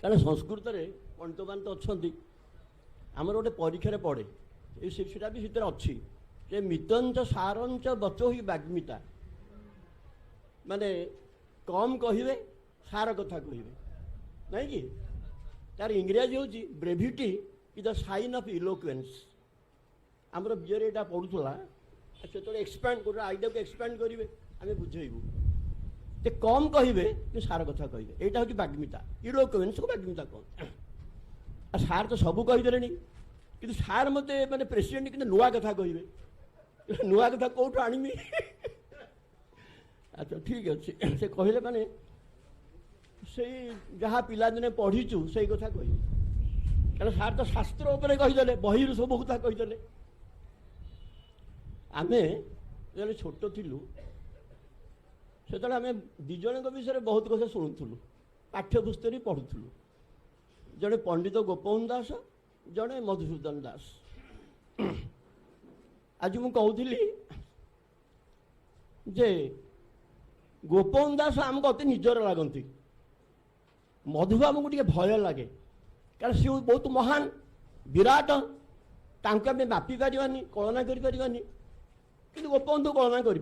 कारण संस्कृत रे पंडित मान तो अच्छा आमर गोटे परीक्षा पड़े सेटा भी भितर अच्छी जे मितंच सारंच बचो ही बाग्मिता माने कम कहे सार कथा कहे नहीं कि तार इंग्राजी हूँ brevity is the sign of eloquence आमर बीए रे पढ़ुला से एक्सपैंड कर आइडिया को एक्सपैंड करेंगे आम बुझेबू ते कम कहे कि सार कथा कहे यहाँ हूँ बाग्मिता इलोक्वेंस को बाग्मिता कौन सार तो सब कहीदेले कि सार मत माने प्रेसिडेंट कि नुआ कथा कहे नुआ कथा कौटू आनमी अच्छा ठीक अच्छे से कहले माने से जहाँ पिलादिने पढ़ीचु से कथा कहे कारण सार तो शास्त्र उपरे कहीदेले बही सब कथा कहीदेले आमे जो छोट थिलु से आम दिज विषय बहुत कथा शुणुलु पाठ्यपुस्तक पढ़ुलु जड़े पंडित गोपबंधु दास जड़े मधुसूदन दास आज मु कहूली जे गोपबंधु दास आमको अति निजर लगती मधुबाबू को भय लगे कारण सी बहुत महान विराट तांको आम मापी पारानी कलना करें कि गोपबंधु कलना कर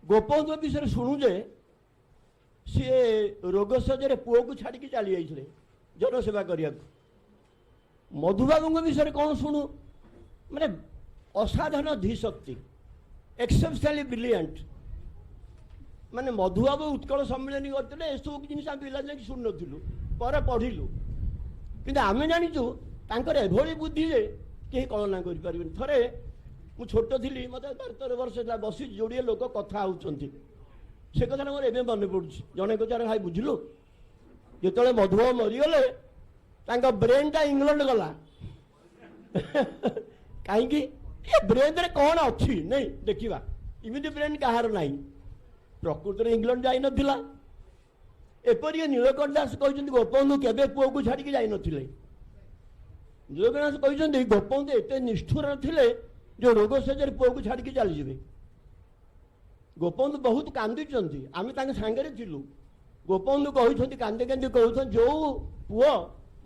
गोपबंधु विषय शुणु जे सी रोग सजरे पुओ को छाड़ी चली जाते जनसेवा करने मधुबाबू विषय कौन शुणु माने असाधारण धीशक्ति एक्सेप्शनली ब्रिलियंट माने मधुबाबू उत्कल सम्मेलन करते ये सब जिन पिला जाकि शुणु नु पर पढ़िलु कि आम जाचु तर एभली बुद्धि जे कहीं कलना कर थे मु छोट थी मत 12-13 वर्ष बसी जोड़े लोक कथा होती से कथा मोर एवं मन पड़ू जड़े कचार भाई बुझलु जो मधुबाबू मरीगले ब्रेन टा इंग्लैंड गला कहीं ब्रेन रे कौन अच्छी नहीं देखा इमिति ब्रेन कहार ना प्रकृत में इंग्लैंड जाई नथिला एपरि नीलकंठ दास कहते गोपबंधु केबे पुओ को छाड़ी जाई नथिले नीलकंठ दास कहते गोपबंधु एते निष्ठुर थिले जो रोग सजर पुओ को छाड़ी चली जाए गोपबंधु बहुत कांदी आम सांगे थिलु गोपबंधु कहते कांदी कांदी कहते जो पुओ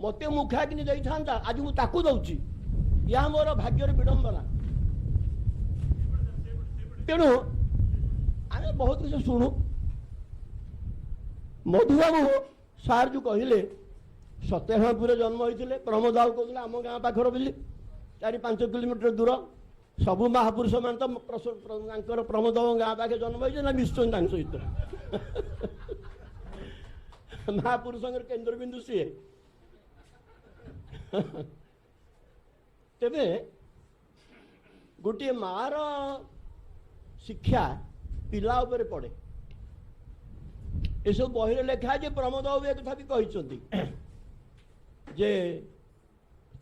मत मुखा कि था आज मुझे दौची या मोर भाग्यर विडंबना तेणु आम बहुत किसी शुणु मधुबाबू सार जो कहले सत्यनारायणपुर जन्म होते प्रमोद बाबू कहते आम गाँ पाखर बोली 4-5 किलोमीटर दूर सबू महापुरुष मान तो प्रमोद बाबू गाँ पाखे जन्म होते ना निश्चय सहित महापुरुष केन्द्रबिंदु सी तेबे गोटे मार शिक्षा पिला उपरे पड़े ये सब बही लेखा जे प्रमोद बाबू एक कथा भी कहते जे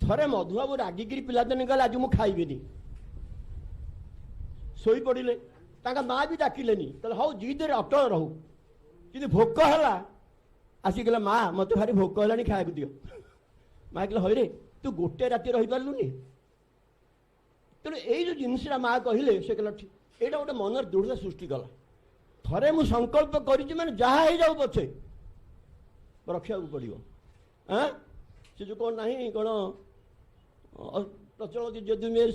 थरे मधुबाबू रागिकी पिलादिने गले आज मुझे खाइबी शोई पड़े माँ भी डाकिलेनी कहले हौ जिद अटल रहू कि भोक है आसिक माँ मत भारी भोक है खाया दियो माँ कहले हईरे तू गोटे राति रही पार्लुनि तेणु यही जो जिनसा माँ कहले से कहला यहाँ गोटे मन दृढ़ता सृष्टि कला थरे मु संकल्प करी मैंने जहाँ हो जाऊ पछे रखा पड़ो हाँ से जो कौन ना कौन प्रचल जदि मेरे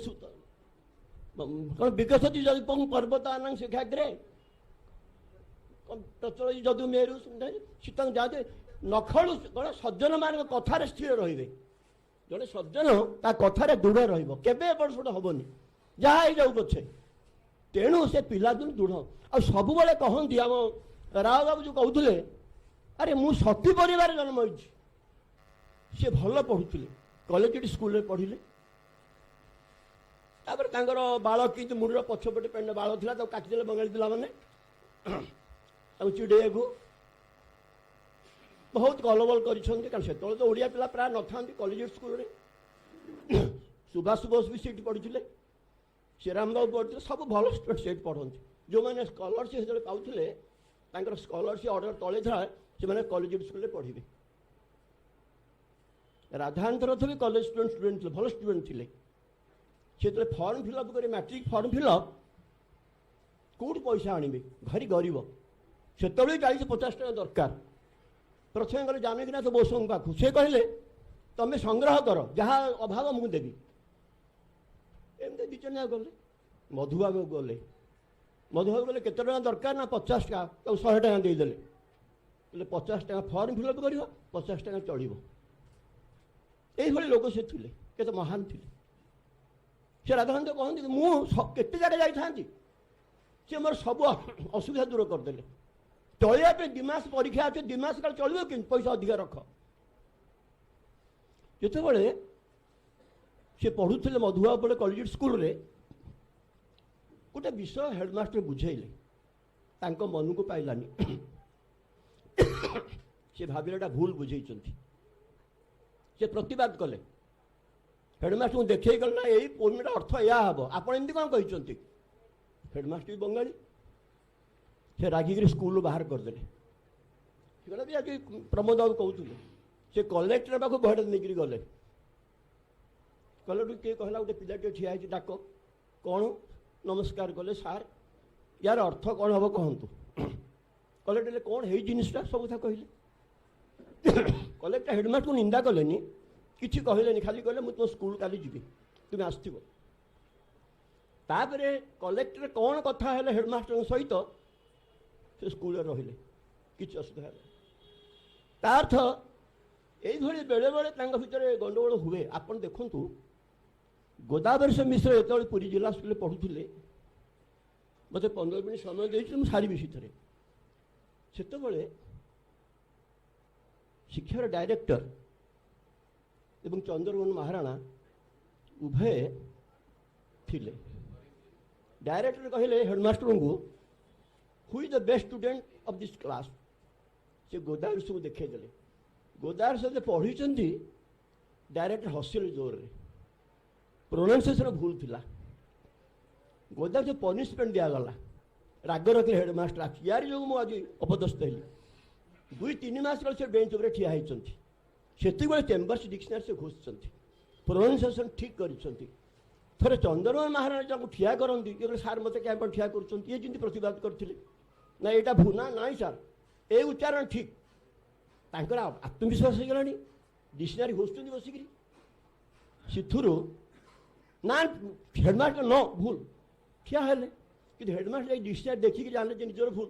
कौन विकसती जदि पर्वतान शिखाग्रे प्रचल जदु मेरु शीत जाते नखलु कौन सज्जन मान कथार स्थिर रे जड़े सज्जन ता कथार दृढ़ रेबे एपट सेपट हेनी जहाँ हो जाऊ पछे तेणु से पिलादिन दृढ़ आ सब बेले कहती आम राव बाबू जो कहते अरे मु सती परिवार जन्म होती सी भल पढ़ुले कलेज स्कूल पढ़िले बाल कि मुड़ पछपटे पेंड बाल था काटिदे बंगाली पिला मैंने चिड़े बहुत कलबल कर तो ओडिया पिला प्राय न था कलेज स्कूल सुभाष बोस भी सीट पढ़ी श्रीराम बाबू पढ़ते सब भल स्टूडेंट सीट पढ़ती जो मैंने स्कॉलरशिप जो पाते स्कॉलरशिप ऑर्डर तले था से कलेज स्कूल पढ़े राधाकांत भी कलेज स्टूडेंट भल स्टूडेंट थे से फॉर्म फिलअप कर मैट्रिक फॉर्म फिलअप कौट पैसा आने भारी गरीब से 40-50 टका दरकार प्रथम गले जानकीनाथ बोसों पाखु से कहले तुम संग्रह कर जहाँ अभाव मुझे देवी एमती दी जन गले मधुबाबू गले मधुबाबू गले केते टका दरकार ना 50 टका 100 टका देदेले बोले 50 टका फर्म फिलअप कर 50 टका चढ़ो ये लोक से थे केते महान थे से राधाकांत कहते मुझे जगह जाती सी मोर सब असुविधा दूर करदे चलिए 2 मास परीक्षा अच्छे 2 मास काल चलो कि पैसा अधिक रख जिते सी पढ़ुले मधुबाबू पड़े कॉलेज स्कूल रे गोटे विषय हेडमास्टर बुझेले मन को पाइलानी सी भाविला भूल बुझे से प्रतिवाद कले हेडमास्टर को देखे गल ना यही पोएमटा अर्थ या हम आप कौन कहते हेडमास्टर भी बंगाली से रागिक स्कूल बाहर करदे भी आज प्रमोद बाबू कहते से कलेक्टर पाक बहट नहीं गले कलेक्टर किए कहला गोटे पिलाटे ठिया डाक कौन नमस्कार कले सार यार अर्थ कौन हम कहतु कलेक्टर कौन है जिनटा सब था कहले कलेक्टर हेडमास्टर को निंदा कलेनी किसी कहले खाली कहले मुझे तुम स्कूल काली जी तुम्हें आसो तापर कलेक्टर कौन कथा है हेडमास्टर सहित से स्कूल रहिले किसी असुविधा तार्थ यही बेले बेले भितर गंडगोल हुए आप देखु गोदावरी मिश्र जो पुरी जिला स्कूल पढ़ुले मत 15 मिनट समय दे सारी शीतर से शिक्षार डायरेक्टर एवं चंद्रमोहन महाराणा उभय थिले डायरेक्टर कहले हेडमास्टर को who is the best student of this class से गोदावरी सब देखा गोदावरी से पढ़ी डायरेक्टर हसिले जोर रे प्रोनाउंसिएशन भूल थिला गोदावरी से पनिशमेंट दिगला राग रखिले हेडमास्टर आखि यार जो मुझे अपदस्थ हेली 2-3 मास से बेंच उपर ठिया होती से चेम्बर्स डिक्शनरी से घोषित प्रोनाउंसिएशन ठीक कर थे चंद्रमोहन महाराणा ठिया करती ये सार मत क्या ठिया कर प्रतिवाद करते ना यहाँ भू ना ना सार ये उच्चारण ठीक आत्मविश्वास हो गला डिक्शनरी घोषुच्च बसिक सिथुरु ना हेडमास्टर न भूल ठिया हेले कि हेडमास्टर डिक्शनरी देखिक जाने निजर भूल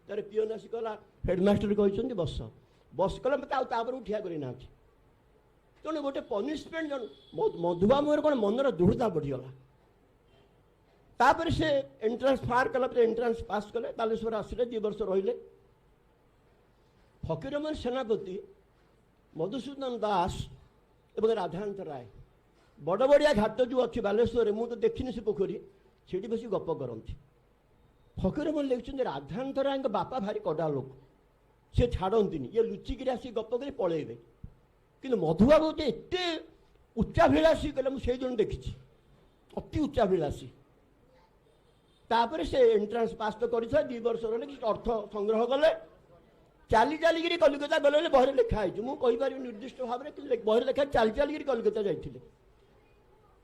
तार पीओन आसी कहला हेडमास्टर कहते बस बस कला मत ठिया करना तेणु गोटे पनिशमेंट जन मधुबाबू कौन मनर दृढ़ता बढ़ीगला तापर से एंट्रांस फार कला एंट्रांस पास कले बालेश्वर आसिले 2 वर्ष रहिले फकीरमोहन सेनापति मधुसूदन दास एवं राधाकांत राय बड़ बड़िया घाट जो अच्छी बालेश्वर मुझे तो देखनी से पोखरी से बस गप करती फकीरमोहन लिखते राधाकांत राय बापा भारी कड़ा लोक से छाड़ती ये लुचिकी आसी गप कर पलैबे कि मधुबाबू एत उच्चाभिलाषी कहले मुझे जन देखी अति उच्चाभिलाषी तापर से एंट्रांस पास तो कर 2 वर्ष रही अर्थ संग्रह कले चाली चालिक कलिकता गले बहरे लिखाई मुझे निर्दिष्ट भाव में बहरे लिखा चाली चालिक कलिकता जाते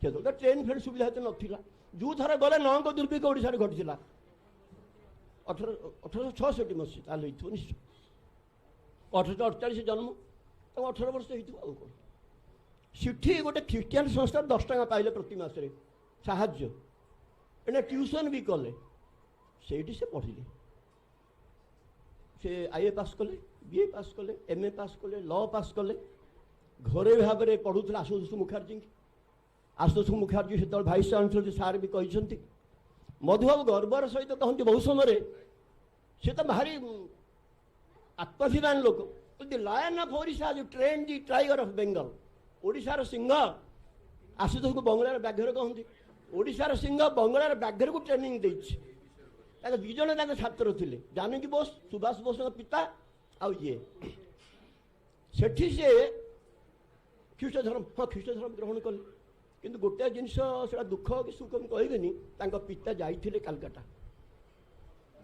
तो ट्रेन फेन सुविधा तो नाला जो थर गले 9 को दुर्भिक्ष ओडिशा घटी 1866 मसीहा निश्चय 1848 जन्म 18 वर्ष हो सिठी गोटे ख्रीस्टियान संस्था 10 टका पाइले प्रति मासरे साहाଯ୍य एने ट्यूशन भी कले से पढ़िले से आईए पास कले बीए पास कले एमए पास कले लॉ पास कले घरे भाव में पढ़ुले आशुतोष मुखर्जी से भाइस चांसलर सार भी कहते मधुबाबू गर्वर सहित कहते बहुत समय से तो भारी आत्माभिमान लोक द लायन ऑफ ओडिशा जो train the tiger of Bengal ओडिशार सिंह आशुतोष को बंगलार व्याघ्र कहते ओडिशार सिंह बंगलार व्याघ्र को ट्रेनिंग देछि 2 जन छात्र थे जानकी बोस सुभाष बोस पिता आउ ये सेठी से ख्रीष्ट धर्म हाँ ख्रीष्ट धर्म ग्रहण कले किंतु गोटे जिनस दुख कि सुख कहबेनी पिता जाइए कालकाटा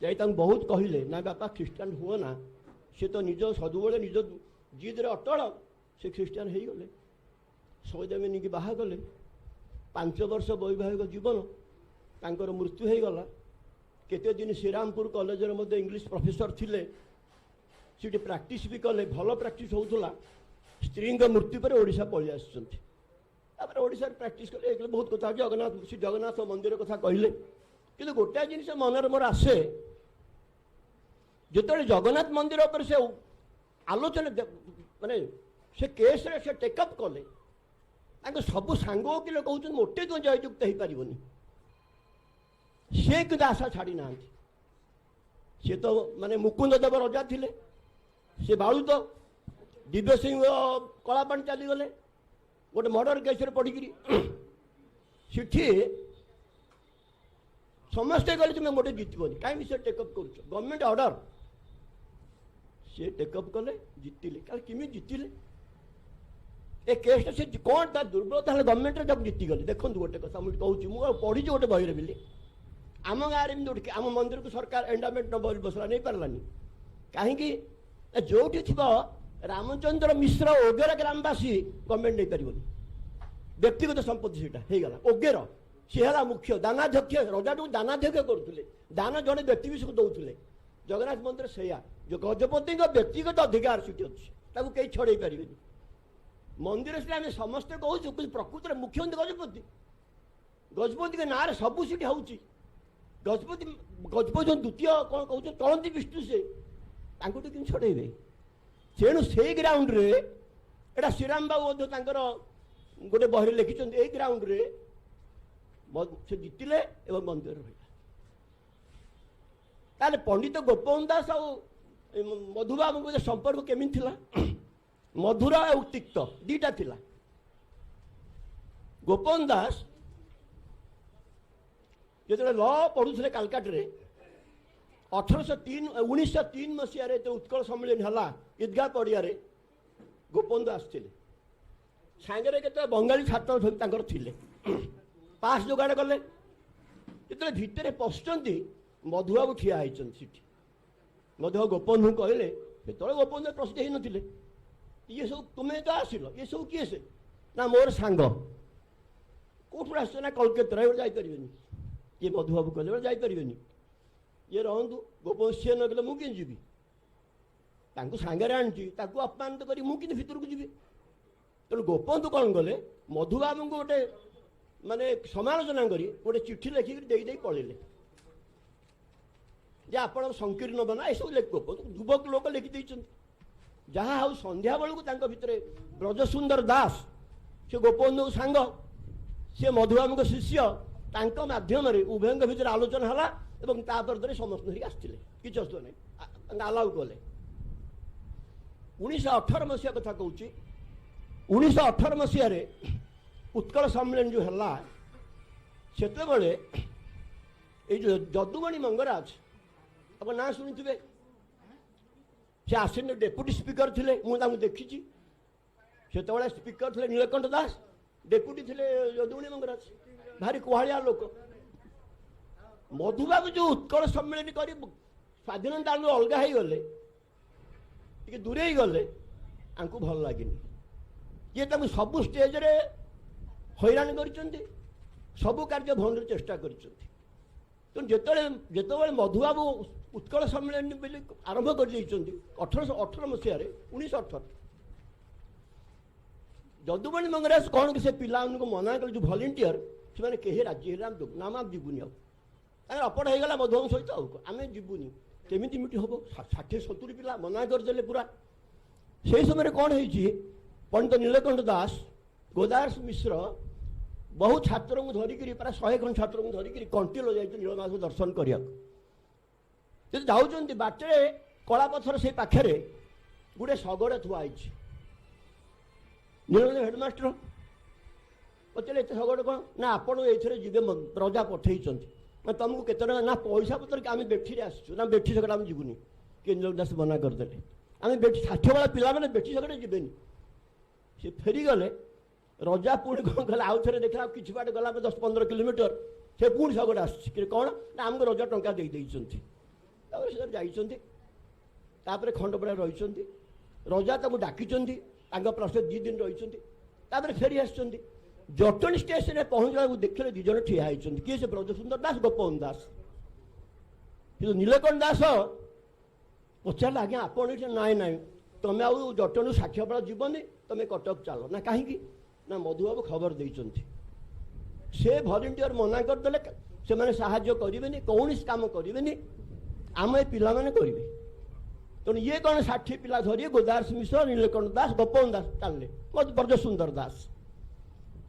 जाई बहुत कहले ना बापा ख्रीष्टान हुआ ना सी तो निज सबुबले निज जिद्रे अटल से ख्रीष्टान हो गले सौदेवी नहीं बाहा गले 5 वर्ष वैवाहिक जीवन तांकर मृत्यु हो गला केते दिन श्रीरामपुर कॉलेज मध्य इंग्लिश प्रोफेसर थिले सीटी प्रैक्टिस भी कले भल प्रैक्टिस होउथला स्त्री मृत्यु पर ओडिशा पळि आछंती तापर ओडिशा प्रैक्टिस कले एक बहुत कथा जगन्नाथ श्री जगन्नाथ मंदिर कथा कहले किंतु गोटे जिनिस मनर मोर आसे जिते जगन्नाथ मंदिर पर से आलोचना माने से केस रे से टेकअप कले सब सांग वकिल कहते मोटे तो जययुक्त हो पारनि सी कि आशा छाड़ी ना सी तो माने मुकुंद देव रजा थिले सी बाळुत दिव्य सिंह कलापाणी चलीगले गोटे मर्डर केस पड़ी सीठी समस्ते कहले तुम मोटे जितबनी कहीं से टेकअप कर गवर्नमेंट ऑर्डर सी टेकअप कले जितिले किमी जितिले ए केस से कौन तार दुर्बलता है गवर्नमेंट जब जीतीगले देखो गोटे कथा मुझे कहूँ मुझे पढ़ी गोटे बही बोली आम गाँव में आम मंदिर को सरकार एंडामेंट नंबर बसला नहीं पार्लानी कहीं जो थी रामचंद्र मिश्र ओगेर ग्रामवासी गवर्नमेंट नहीं पार व्यक्तिगत संपत्ति से ओगेर सी है मुख्य दानाध्यक्ष रजा दानाध्यक्ष करुले दान जड़े व्यक्ति विशेष दौले जगन्नाथ मंदिर से जो गजपति व्यक्तिगत अधिकार सीट अच्छी कहीं छड़े पारे मंदिर से आम समस्ते कहूँ प्रकृत में मुख्य गजपति गजपति के ना सबू सीट हो गजपति गजपति द्वितीय कौन कह चलती विष्णु से कि छड़े तेणु से ग्राउंड रे एटा श्रीराम बाबू गोटे बहरे लिखिं ये ग्राउंड रे से जीतिले एवं मंदिर रहा पंडित गोपबंधु दास और मधुबाबू संपर्क केमी मधुर और तिक्त दीटा थिला गोपबंधु दास जो लॉ पढ़ुले कालकाटे 1903 मसीह उत्कल सम्मेलन है ईदगाह पड़िया गोपबंधु आसते सांगे के बंगाली छात्र थे पास जोगाड़ कले जो भितर पशुंट मधुबाबू ठिया होती मधुबाबू गोपबंधु कहले से गोपबंधु प्रसिद्ध हो नथिले ये सब तुम्हें तो आसिल ये सब किए से ना मोर सांग कौटू आस ना कलकत्ता जापर ये मधुबाबू कहले जापर ये रहतु गोपबंधु सी नगले मुझे जी सांगे आनी अपमानित कर मुझे भितर को जी तेणु गोपबंधु कौन कले मधुबाबू को गोटे माने समालोचना करी गोटे चिठी लिखिक पलैले जे आप संकीर्ण बना यू गोपबंधु युवक लोक लिखिदे जहाँ हाउ संध्या बेलू भितर ब्रजसुंदर दास से गोपबंधु सांग सी मधुबाबू शिष्य मध्यम उभय भितर आलोचना है और तापर समस्त धरिक आसते किसी असुविधा नहीं आलाउ कले 1918 मसीहा कथा कहूँ 1918 मसीह उत्कल सम्मेलन जो है से जो जदुमणि मंगराज आप ना शुणी से आसीन डेप्यूटी स्पीकर थे मुझे देखी से स्पीकर थे नीलकंठ दास डेप्यूटी थे जदुमणि मंगराज भारी कुहाड़िया लोक मधुबाबू जो उत्कल सम्मेलन कर स्वाधीनता अलग हो गले दूरे गले भल लगे ये सबू स्टेज रे हैरान कर सबू कार्य भंग चेष्टा कर जिते मधुबाबू उत्कल सम्मेलन आरंभ कर 1818 मसीह 1918 जदुमणि मंगराज कौन से पिला मना कले जो भलेंटियर से कहीं राजी नाम आप जीवनी अपड़ होगा मधुबाबू सहित आम जीवनी केमी मिटी हम 60-70 पिला मना करदे पूरा से समय कौन हो पंडित नीलकंठ दास गोदार मिश्र बहु छात्र को धरिक प्राय 100 खंड छात्र को धरिक कंटिलो जाइए नीलमास दर्शन करने जाऊँ बाटे कलापथर से पाखे गोटे शगड़ थुआई नीलकंठ हेडमास्टर पचारे एत शगड़ कौन ना आपण ये जी रजा पठे तुमको केते ना पैसा पतर कि आम बेठी आसचु ना बेठी झगड़ा आम जीवनी कि नीलकंठ दास मना करदे आम बेठी 60 वाला पिला मैंने बेठी झगड़ा जीवेनि सी फेरीगले रजा पुणी कौन कले आउ थे देखा कि बाट गला 10-15 किलोमीटर से पुणी झगड़ा आस कौन ना आमको रजा टंका जापर खंडपड़ा रही रजा डाकी प्रश्न 2 दिन रही फेरी आस जटणी स्टेशन पहुँचला देखले 2 जन ठिया होती किए से ब्रजसुंदर दास गोपबंधु दास कि नीलकंठ दास ପଚାରିଲେ ଆଜ୍ଞା ଆପଣ ଏଠି ନାଇଁ ନାଇଁ ତମେ ଆଉ ଜଟଣୀରୁ ସାକ୍ଷୀଗୋପାଳ ଯିବନି ତମେ କଟକ ଚାଲ ନା କାହିଁକି ନା ମଧୁବାବୁ ଖବର ଦେଇଛନ୍ତି ସେ ଭଲେଣ୍ଟିୟର ମନା କରିଦେଲେ ସେମାନେ ସାହାଯ୍ୟ କରିବେନି କୌଣସି କାମ କରିବେନି ଆମ ଏ ପିଲାମାନେ କରିବେ ତେଣୁ ଇଏ କ'ଣ 60 ପିଲା ଧରି ଗୋଦାସ ମିଶ୍ର ନୀଳକଣ୍ଠ ଦାସ ଗୋପବନ୍ଧୁ ଦାସ ଚାଲିଲେ ବ୍ରଜସୁନ୍ଦର ଦାସ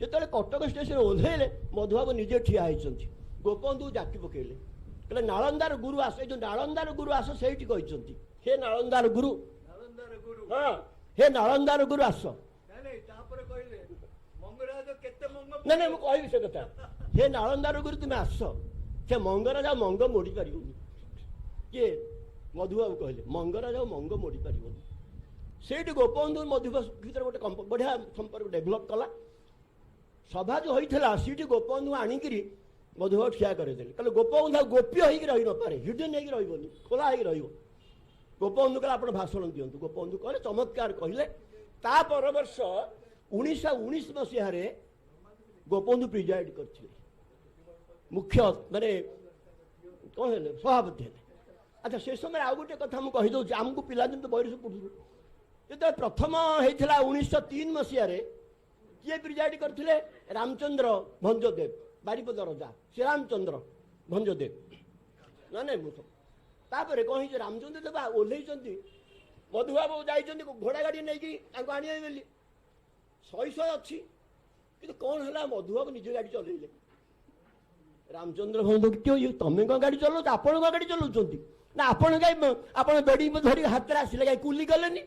ଯେତେବେଳେ କଟକ ଷ୍ଟେସନରେ ଓହ୍ଲେଇଲେ ମଧୁବାବୁ ନିଜେ ଠିଆ ହେଇଛନ୍ତି ଗୋପବନ୍ଧୁକୁ ଜାକି ପକେଇଲେ କହିଲେ ନାଳନ୍ଦାର ଗୁରୁ ଆସ ଏଇ ଯୋଉ ନାଳନ୍ଦାର ଗୁରୁ ଆସ ସେଇଠି କହିଛନ୍ତି ହେ ନାଳନ୍ଦାର ଗୁରୁ ହଁ ହେ ନାଳନ୍ଦାର ଗୁରୁ ଆସ ନାଇଁ ନାଇଁ ମୁଁ କହିବି ସେ କଥା ହେ ନାଳନ୍ଦାର ଗୁରୁ ତୁମେ ଆସ ସେ ମଙ୍ଗରାଜ ଆଉ ମଙ୍ଗ ମୋଡ଼ି ପାରିବନି କିଏ ମଧୁବାବୁ କହିଲେ ମଙ୍ଗରାଜ ଆଉ ମଙ୍ଗ ମୋଡ଼ି ପାରିବନି ସେଇଠି ଗୋପବନ୍ଧୁ ମଧୁବାବୁ ଭିତରେ ଗୋଟେ ବଢ଼ିଆ ସମ୍ପର୍କ ଡେଭଲପ୍ କଲା ସଭା ଯୋଉ ହୋଇଥିଲା ସେଇଠି ଗୋପବନ୍ଧୁ ଆଣିକିରି ମଧୁବାବୁ ଠିଆ କରିଦେଲେ କହିଲେ ଗୋପବନ୍ଧୁ ଆଉ ଗୋପ୍ୟ ହେଇକି ରହି ନପାରେ ହିଡେନ୍ ହେଇକି ରହିବନି ଖୋଲା ହେଇକି ରହିବ ଗୋପବନ୍ଧୁ କହିଲେ ଆପଣ ଭାଷଣ ଦିଅନ୍ତୁ ଗୋପବନ୍ଧୁ କହିଲେ ଚମତ୍କାର କହିଲେ ତା ପର ବର୍ଷ 1919 ମସିହାରେ ଗୋପବନ୍ଧୁ ପ୍ରିଜାଇଡ୍ କରିଥିଲେ ମୁଖ୍ୟ ମାନେ କ'ଣ ହେଲେ ସଭାପତି ହେଲେ ଆଚ୍ଛା ସେ ସମୟରେ ଆଉ ଗୋଟେ କଥା ମୁଁ କହିଦେଉଛି ଆମକୁ ପିଲାଦିନ ତ ବୟସ ପଢ଼ୁଛୁ ଯେତେବେଳେ ପ୍ରଥମ ହେଇଥିଲା 1903 ମସିହାରେ କିଏ ପ୍ରିଜାଇଡ୍ କରିଥିଲେ ରାମଚନ୍ଦ୍ର ଭଞ୍ଜଦେବ ବାରିପଦ ରଜା ଶ୍ରୀରାମଚନ୍ଦ୍ର ଭଞ୍ଜଦେବ ନା ନାଇଁ ମୁଁ ତାପରେ କ'ଣ ହେଇଛି ରାମଚନ୍ଦ୍ର ଦେବ ଓହ୍ଲେଇଛନ୍ତି ମଧୁବାବୁ ଯାଇଛନ୍ତି ଘୋଡ଼ା ଗାଡ଼ି ନେଇକି ତାଙ୍କୁ ଆଣିବେ ବୋଲି ଶହ ଅଛି କିନ୍ତୁ କ'ଣ ହେଲା ମଧୁବାବୁ ନିଜ ଗାଡ଼ି ଚଲେଇଲେ ରାମଚନ୍ଦ୍ର ଭଞ୍ଜ କିଏ ତମେ କ'ଣ ଗାଡ଼ି ଚଲାଉଛ ଆପଣ କ'ଣ ଗାଡ଼ି ଚଲାଉଛନ୍ତି ନା ଆପଣ କାହିଁ ଆପଣ ବେଡ଼ି ଧରିକି ହାତରେ ଆସିଲେ କାହିଁ କୁଲି କଲେନି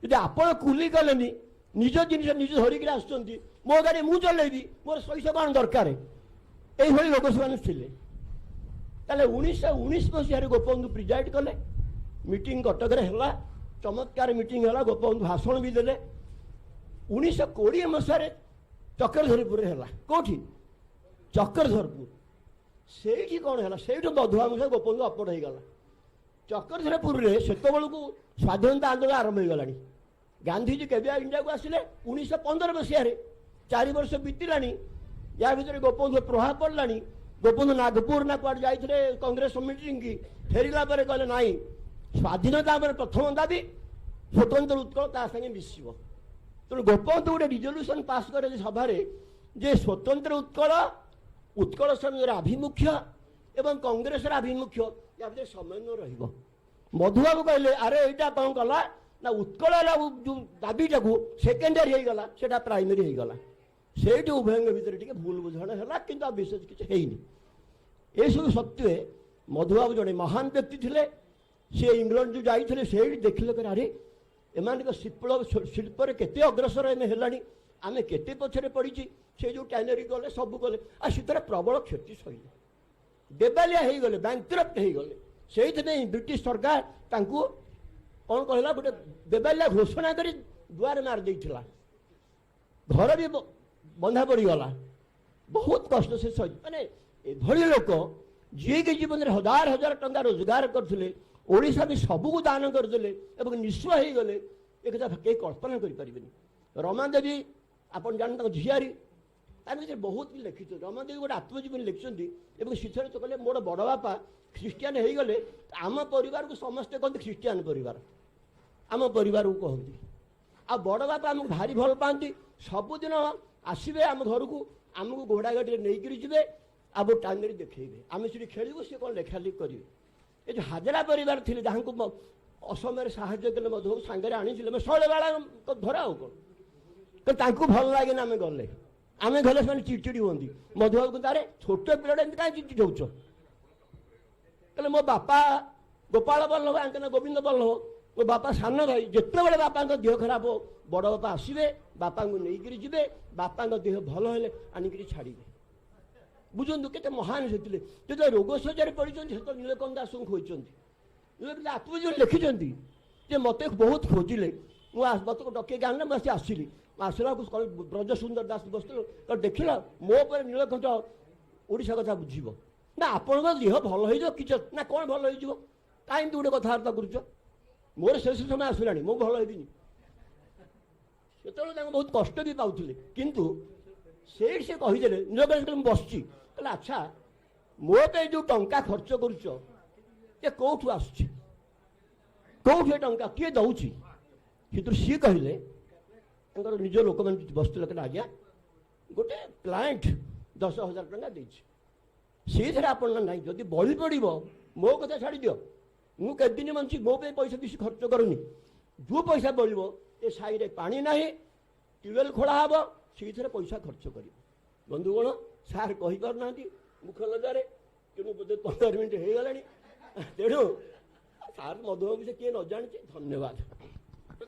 ଯଦି ଆପଣ କୁଲି କଲେନି ନିଜ ଜିନିଷ ନିଜେ ଧରିକିରି ଆସୁଛନ୍ତି ମୋ ଗାଡ଼ି ମୁଁ ଚଲେଇବି ମୋର ଶହ କ'ଣ ଦରକାର ଏଇଭଳି ଲୋକ ସେମାନେ ଥିଲେ ତାହେଲେ 1919 ମସିହାରେ ଗୋପବନ୍ଧୁ ପ୍ରିଜାଇଡ୍ କଲେ ମିଟିଂ କଟକରେ ହେଲା ଚମତ୍କାର ମିଟିଂ ହେଲା ଗୋପବନ୍ଧୁ ଭାଷଣ ବି ଦେଲେ 1920 ମସିହାରେ ଚକ୍ରଧରପୁରରେ ହେଲା କୋଉଠି ଚକ୍ରଧରପୁର ସେଇଠି କ'ଣ ହେଲା ସେଇଠୁ ମଧୁବାବୁ ସହ ଗୋପବନ୍ଧୁ ଅପଡ଼ ହେଇଗଲା ଚକ୍ରଧରପୁରରେ ସେତେବେଳକୁ ସ୍ୱାଧୀନତା ଆନ୍ଦୋଳନ ଆରମ୍ଭ ହେଇଗଲାଣି ଗାନ୍ଧୀଜୀ କେବେ ଇଣ୍ଡିଆକୁ ଆସିଲେ 1915 ମସିହାରେ 4 ବର୍ଷ ବିତିଲାଣି ୟା ଭିତରେ ଗୋପବନ୍ଧୁ ପ୍ରଭାବ ପଡ଼ିଲାଣି ଗୋପବନ୍ଧୁ ନାଗପୁର ନା କୁଆଡ଼େ ଯାଇଥିଲେ କଂଗ୍ରେସ ମିଟିଂ କି ଫେରିଲା ପରେ କହିଲେ ନାଇଁ ସ୍ୱାଧୀନତା ଆମର ପ୍ରଥମ ଦାବି ସ୍ୱତନ୍ତ୍ର ଉତ୍କଳ ତା ସାଙ୍ଗେ ମିଶିବ ତେଣୁ ଗୋପବନ୍ଧୁ ଗୋଟେ ରିଜଲ୍ୟୁସନ୍ ପାସ୍ କରେ ସଭାରେ ଯେ ସ୍ୱତନ୍ତ୍ର ଉତ୍କଳ ସମିତିର ଆଭିମୁଖ୍ୟ ଏବଂ କଂଗ୍ରେସର ଆଭିମୁଖ୍ୟ ୟା ଭିତରେ ସମନ୍ୱୟ ରହିବ ମଧୁବାବୁ କହିଲେ ଆରେ ଏଇଟା କ'ଣ କଲା ନା ଉତ୍କଳର ଯେଉଁ ଦାବିଟାକୁ ସେକେଣ୍ଡାରୀ ହେଇଗଲା ସେଟା ପ୍ରାଇମେରୀ ହେଇଗଲା ସେଇଠି ଉଭୟଙ୍କ ଭିତରେ ଟିକେ ଭୁଲ ବୁଝାଣ ହେଲା କିନ୍ତୁ ଆଉ ବିଶେଷ କିଛି ହେଇନି ଏସବୁ ସତ୍ତ୍ୱେ ମଧୁବାବୁ ଜଣେ ମହାନ ବ୍ୟକ୍ତି ଥିଲେ ସେ ଇଂଲଣ୍ଡ ଯେଉଁ ଯାଇଥିଲେ ସେଇଠି ଦେଖିଲେ କହିଲେ ଆରେ ଏମାନଙ୍କ ଶିଳ୍ପରେ କେତେ ଅଗ୍ରସର ଏମେ ହେଲାଣି ଆମେ କେତେ ପଛରେ ପଡ଼ିଛି ସେ ଯେଉଁ ଟ୍ୟାନେରୀ ଗଲେ ସବୁ କଲେ ଆଉ ସେଥିରେ ପ୍ରବଳ କ୍ଷତି ସହିଲେ ଦେବାଲିଆ ହେଇଗଲେ ବ୍ୟାଙ୍କରପ୍ଟ ହେଇଗଲେ ସେଇଥିପାଇଁ ବ୍ରିଟିଶ ସରକାର ତାଙ୍କୁ କ'ଣ କହିଲା ଗୋଟେ ଦେବାଲିଆ ଘୋଷଣା କରି ଦୁଆର ମାରି ଦେଇଥିଲା ଘର ବି ବନ୍ଧା ପଡ଼ିଗଲା ବହୁତ କଷ୍ଟ ସେ ସହି ମାନେ ଏଭଳି ଲୋକ ଯିଏକି ଜୀବନରେ ହଜାର ହଜାର ଟଙ୍କା ରୋଜଗାର କରୁଥିଲେ ଓଡ଼ିଶା ବି ସବୁକୁ ଦାନ କରିଦେଲେ ଏବଂ ନିଃସ୍ୱ ହେଇଗଲେ ଏ କଥା କେହି କଳ୍ପନା କରିପାରିବେନି ରମାଦେବୀ ଆପଣ ଜାଣନ୍ତି ତାଙ୍କ ଝିଆରୀ ତା ଭିତରେ ବହୁତ ବି ଲେଖିଛନ୍ତି ରମାଦେବୀ ଗୋଟେ ଆତ୍ମଜୀବନୀ ଲେଖିଛନ୍ତି ଏବଂ ଶୀତରେ ତ କହିଲେ ମୋର ବଡ଼ ବାପା ଖ୍ରୀଷ୍ଟିଆନ ହେଇଗଲେ ଆମ ପରିବାରକୁ ସମସ୍ତେ କହନ୍ତି ଖ୍ରୀଷ୍ଟିଆନ ପରିବାର ଆମ ପରିବାରକୁ କହନ୍ତି ଆଉ ବଡ଼ ବାପା ଆମକୁ ଭାରି ଭଲ ପାଆନ୍ତି ସବୁଦିନ ଆସିବେ ଆମ ଘରକୁ ଆମକୁ ଘୋଡ଼ା ଗାଡ଼ିରେ ନେଇକରି ଯିବେ ଆଉ ଟାଇମ୍ରେ ଦେଖେଇବେ ଆମେ ସେଠି ଖେଳିବୁ ସେ କ'ଣ ଲେଖାଲେଖି କରିବେ ଏ ଯେଉଁ ହାଜରା ପରିବାର ଥିଲେ ଯାହାଙ୍କୁ ଅସମୟରେ ସାହାଯ୍ୟ କଲେ ମଧୁବାବୁ ସାଙ୍ଗରେ ଆଣିଥିଲେ ଶୈଳବାଳା ଧରା ଆଉ କ'ଣ ତାଙ୍କୁ ଭଲ ଲାଗେନି ଆମେ ଗଲେ ଆମେ ଗଲେ ସେମାନେ ଚିଡ଼ଚିଡ଼ି ହୁଅନ୍ତି ମଧୁବାବୁକୁ ତାରେ ଛୋଟ ପିଲାଟା ଏମିତି କାହିଁ ଚିଡ଼ଚିଡ଼ି ହେଉଛ କହିଲେ ମୋ ବାପା ଗୋପାଳ ବଲ୍ଲଭ ଆଙ୍କ ନା ଗୋବିନ୍ଦ ବଲ୍ଲଭ ମୋ ବାପା ସାନ ଭାଇ ଯେତେବେଳେ ବାପାଙ୍କ ଦେହ ଖରାପ ବଡ଼ ବାପା ଆସିବେ ବାପାଙ୍କୁ ନେଇକରି ଯିବେ ବାପାଙ୍କ ଦେହ ଭଲ ହେଲେ ଆଣିକରି ଛାଡ଼ିବେ ବୁଝନ୍ତୁ କେତେ ମହାନ ସେ ଥିଲେ ଯେତେବେଳେ ରୋଗ ଶଯ୍ୟାରେ ପଡ଼ିଛନ୍ତି ସେତେବେଳେ ନୀଳକଣ୍ଠ ଦାସଙ୍କୁ ଖୋଜିଛନ୍ତି ନୀଳକଣ୍ଠ ଆତ୍ମଜୀବନୀ ଲେଖିଛନ୍ତି ଯେ ମୋତେ ବହୁତ ଖୋଜିଲେ ମୁଁ ମୋତେ ଡକେଇକି ଆଣିଲେ ମୁଁ ଆସି ଆସିଲି ଆସିଲାକୁ ବ୍ରଜସୁନ୍ଦର ଦାସ ବସିଥିଲେ ଦେଖିଲ ମୋ ଉପରେ ନୀଳକଣ୍ଠ ଓଡ଼ିଶା କଥା ବୁଝିବ ନା ଆପଣଙ୍କ ଦେହ ଭଲ ହେଇଯିବ କିଛି ନା କ'ଣ ଭଲ ହେଇଯିବ କାହିଁକି ଗୋଟେ କଥାବାର୍ତ୍ତା କରୁଛ ମୋର ଶେଷ ସମୟ ଆସିଲାଣି ମୁଁ ଭଲ ହେବିନି ସେତେବେଳେ ତାଙ୍କୁ ବହୁତ କଷ୍ଟ ବି ପାଉଥିଲେ କିନ୍ତୁ ସେଇଠି ସେ କହିଦେଲେ ନୀଳକଣ୍ଠ ମୁଁ ବସିଛି କହିଲେ ଆଚ୍ଛା ମୋ ପାଇଁ ଯେଉଁ ଟଙ୍କା ଖର୍ଚ୍ଚ କରୁଛ ଏ କେଉଁଠୁ ଆସୁଛି कौटे टंका किए दौची से सी कहले निज लोक मैंने बसुले कहले आज्ञा गोटे क्लाएंट 10,000 टंका से आप ना जदि बड़ी पड़ मो कथा छाड़ दियो मुझे दिन मानसी मो पे पैसा किसी खर्च करूनी जो पैसा बढ़ो ए साई रे पानी ना ट्यूबवेल खोला हम से पैसा खर्च कर बंधुगण सार कहीपर ना मुख लजारे कि बोधे 15 मिनट हो गला तेणु सार मधुबाबू से किए न जानी धन्यवाद।